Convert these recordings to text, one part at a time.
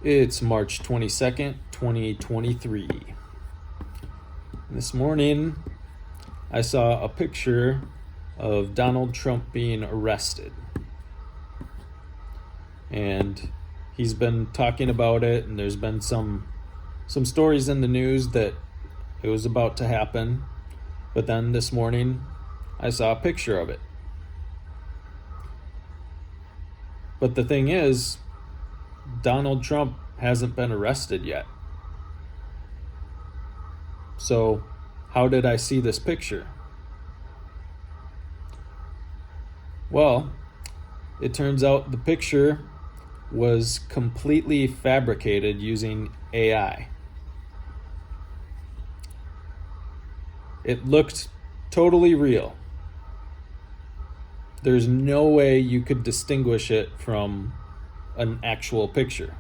It's March 22nd, 2023. This morning, I saw a picture of Donald Trump being arrested. And he's been talking about it, and there's been some stories in the news that it was about to happen. But then this morning, I saw a picture of it. But the thing is, Donald Trump hasn't been arrested yet. So, how did I see this picture? Well, it turns out the picture was completely fabricated using AI. It looked totally real. There's no way you could distinguish it from an actual picture.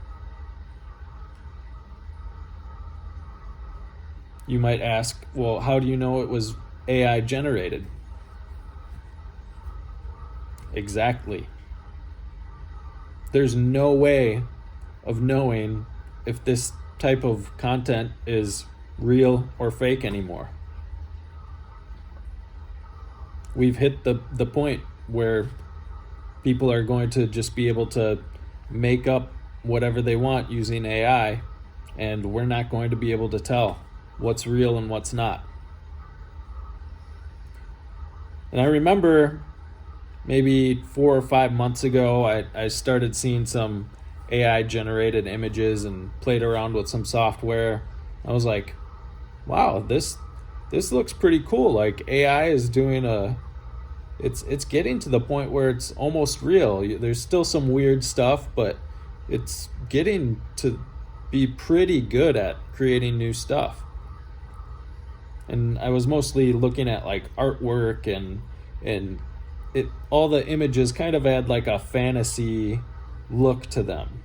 You might ask, well, how do you know it was AI generated? Exactly. There's no way of knowing if this type of content is real or fake anymore. We've hit the point where people are going to just be able to make up whatever they want using AI, and we're not going to be able to tell what's real and what's not. And I remember maybe 4 or 5 months ago, I started seeing some AI generated images and played around with some software. I was like, wow, this looks pretty cool. Like AI is doing it's getting to the point where it's almost real. There's still some weird stuff, but it's getting to be pretty good at creating new stuff. And I was mostly looking at like artwork and it all the images kind of had like a fantasy look to them.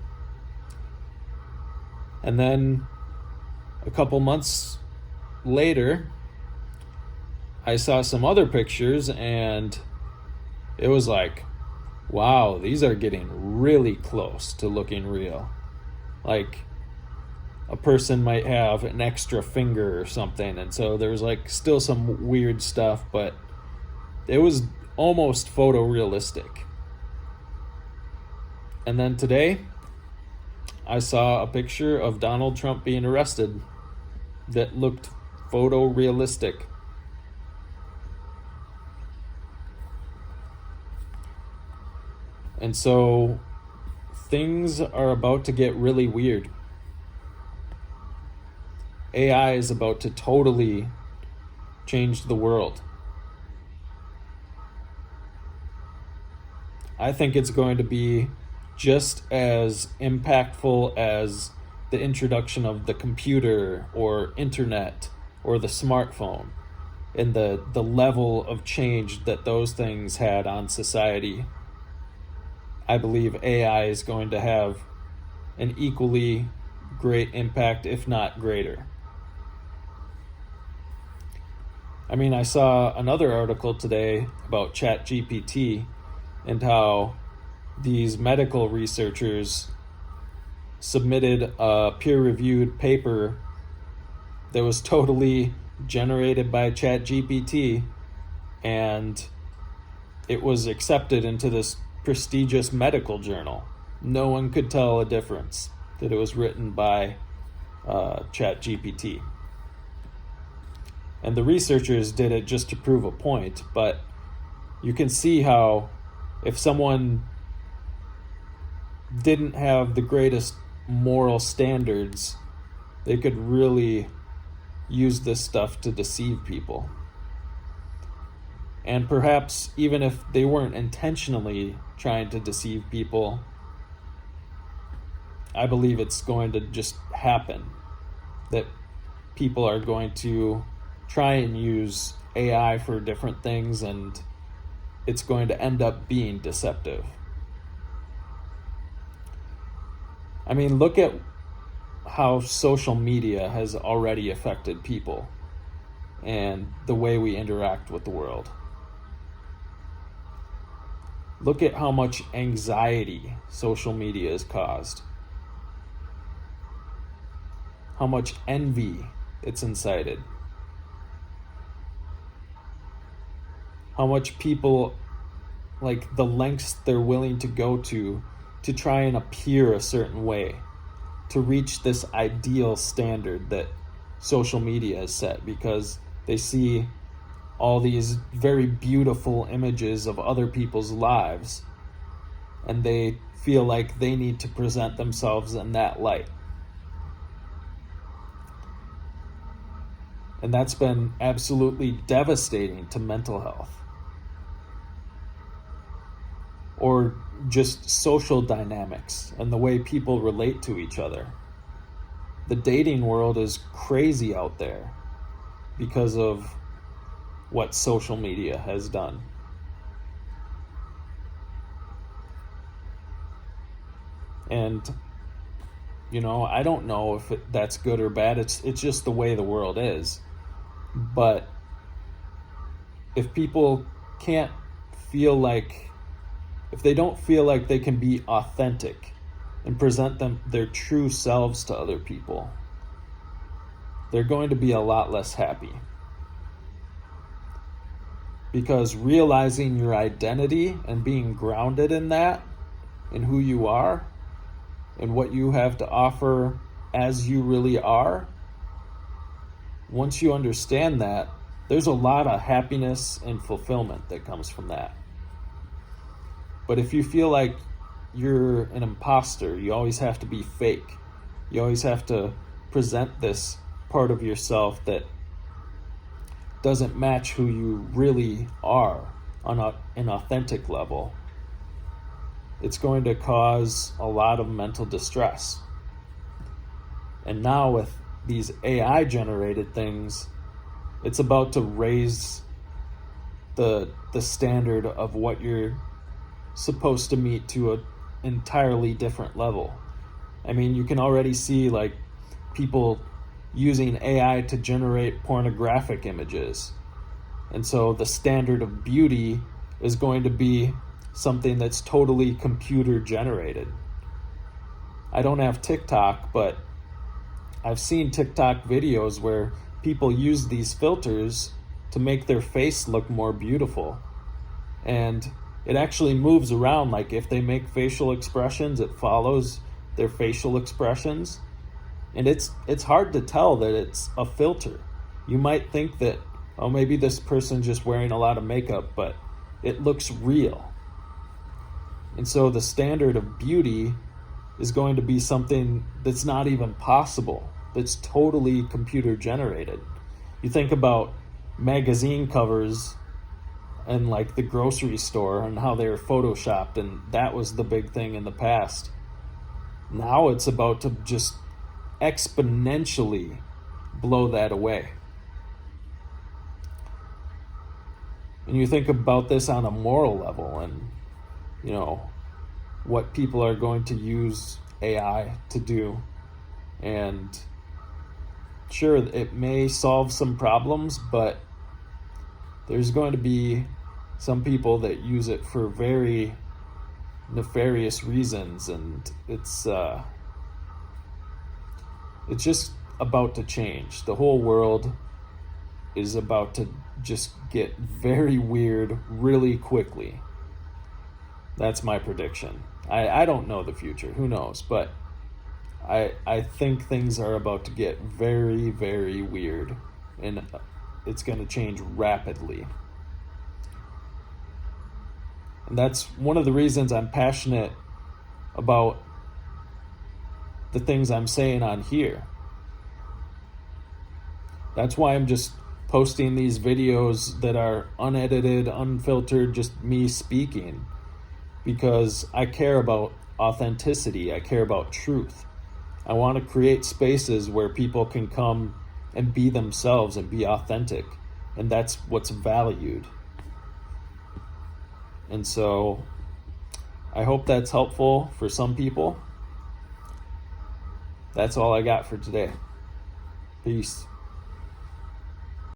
And then a couple months later, I saw some other pictures and it was like, wow, these are getting really close to looking real. Like a person might have an extra finger or something, and so there was like still some weird stuff, but it was almost photorealistic. And then today, I saw a picture of Donald Trump being arrested that looked photorealistic. And so things are about to get really weird. AI is about to totally change the world. I think it's going to be just as impactful as the introduction of the computer or internet or the smartphone, and the level of change that those things had on society. I believe AI is going to have an equally great impact, if not greater. I mean, I saw another article today about ChatGPT and how these medical researchers submitted a peer-reviewed paper that was totally generated by ChatGPT, and it was accepted into this prestigious medical journal. No one could tell a difference that it was written by ChatGPT. And the researchers did it just to prove a point, but you can see how if someone didn't have the greatest moral standards, they could really use this stuff to deceive people. And perhaps even if they weren't intentionally trying to deceive people, I believe it's going to just happen. That people are going to try and use AI for different things, and it's going to end up being deceptive. I mean, look at how social media has already affected people and the way we interact with the world. Look at how much anxiety social media has caused. how much envy it's incited, how much people, like the lengths they're willing to go to try and appear a certain way, to reach this ideal standard that social media has set, because they see all these very beautiful images of other people's lives and they feel like they need to present themselves in that light. And that's been absolutely devastating to mental health. Or just social dynamics and the way people relate to each other. The dating world is crazy out there because of what social media has done. And, I don't know if that's good or bad. It's just the way the world is. But if people can't feel like, if they don't feel like they can be authentic and present their true selves to other people, they're going to be a lot less happy. Because realizing your identity and being grounded in that, in who you are, and what you have to offer as you really are, once you understand that, there's a lot of happiness and fulfillment that comes from that. But if you feel like you're an imposter, you always have to be fake, you always have to present this part of yourself that doesn't match who you really are on an authentic level, it's going to cause a lot of mental distress. And now with these AI generated things, it's about to raise the standard of what you're supposed to meet to an entirely different level. I mean, you can already see like people using AI to generate pornographic images. And so the standard of beauty is going to be something that's totally computer generated. I don't have TikTok, but I've seen TikTok videos where people use these filters to make their face look more beautiful. And it actually moves around, like if they make facial expressions, it follows their facial expressions. And it's hard to tell that it's a filter. You might think that, oh, maybe this person's just wearing a lot of makeup, but it looks real. And so the standard of beauty is going to be something that's not even possible, that's totally computer generated. You think about magazine covers and like the grocery store and how they were photoshopped, and that was the big thing in the past. Now it's about to just exponentially blow that away. And you think about this on a moral level and, what people are going to use AI to do. And sure, it may solve some problems, but there's going to be some people that use it for very nefarious reasons, and it's just about to change. The whole world is about to just get very weird really quickly. That's my prediction. I don't know the future, who knows, but I think things are about to get very, very weird, and it's going to change rapidly. And that's one of the reasons I'm passionate about the things I'm saying on here. That's why I'm just posting these videos that are unedited, unfiltered, just me speaking, because I care about authenticity. I care about truth. I want to create spaces where people can come and be themselves and be authentic, and that's what's valued. And so I hope that's helpful for some people. That's all I got for today. Peace.